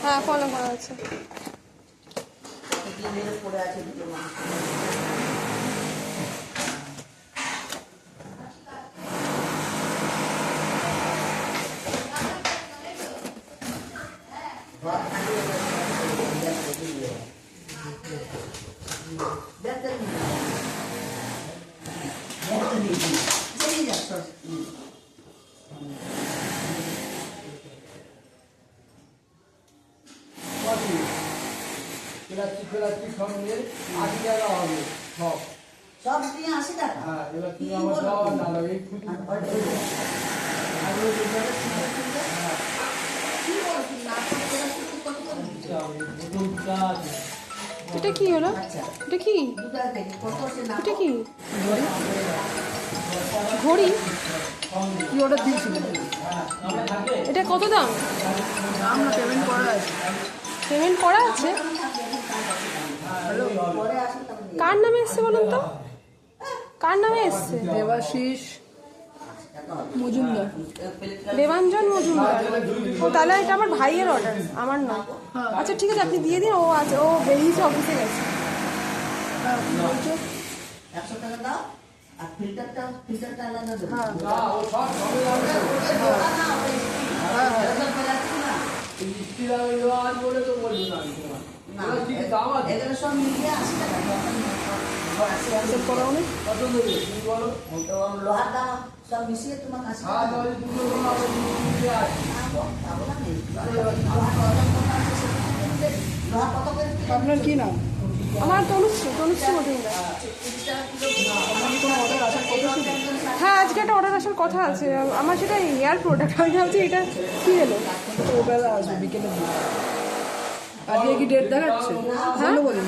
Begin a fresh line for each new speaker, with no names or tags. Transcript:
হ্যাঁ ফলো করা আছে।
সঙ্গে 80 টাকা হবে সব
সব দিয়ে 80 টাকা।
হ্যাঁ এবার তুমি আমার দাও না দাও এই ফুটি
এটা কি হলো? এটা কি? এটা কি ঘড়ি?
কি অর্ডার দিয়েছিল?
এটা কত দাম?
আমরা পেমেন্ট করা আছে।
পেমেন্ট করা আছে? কার নামে এসছে বলুন তো? কার নামে এসছে?
দেবাশিস মজুমদার।
দেবাঞ্জন মজুমদার। ও তাহলে এটা আমার ভাইয়ের অর্ডার, আমার নয়। আচ্ছা ঠিক আছে, আপনি দিয়ে দিন। ও আছে, ও বেরিয়েছে, অফিসে গেছে।
100 টাকা দাও আর ফিল্টারটা আলাদা দেবো।
না ও সব সবে যাবে এই স্টিল আর লোহার বলে তো বলি না আমি তোমার
না
এগুলো ঠিক দাম আছে
এগুলো সব মিলিয়ে 80 টাকা।
অ্যাকসেপ্ট করা হলে
কত দেবে তুমি বলো
তো লোহার দাম সব মিশিয়ে তোমার কাছে
হ্যাঁ তাহলে দুটো লোহা আছে
লোহা কত করে?
আপনার কি নাম?
আমার তনুশ্রী মজুমদার।
কোনো অর্ডার আসার কথা ছিল?
হ্যাঁ আজকে একটা অর্ডার আসার কথা আছে আমার, সেটা হেয়ার প্রোডাক্ট। আমি ভাবছি এটা কি হলো।
ও বেলা আসবে বিকেলের দিকে। আজকে কি ডেট দেখাচ্ছে?
হ্যাঁ
বলুন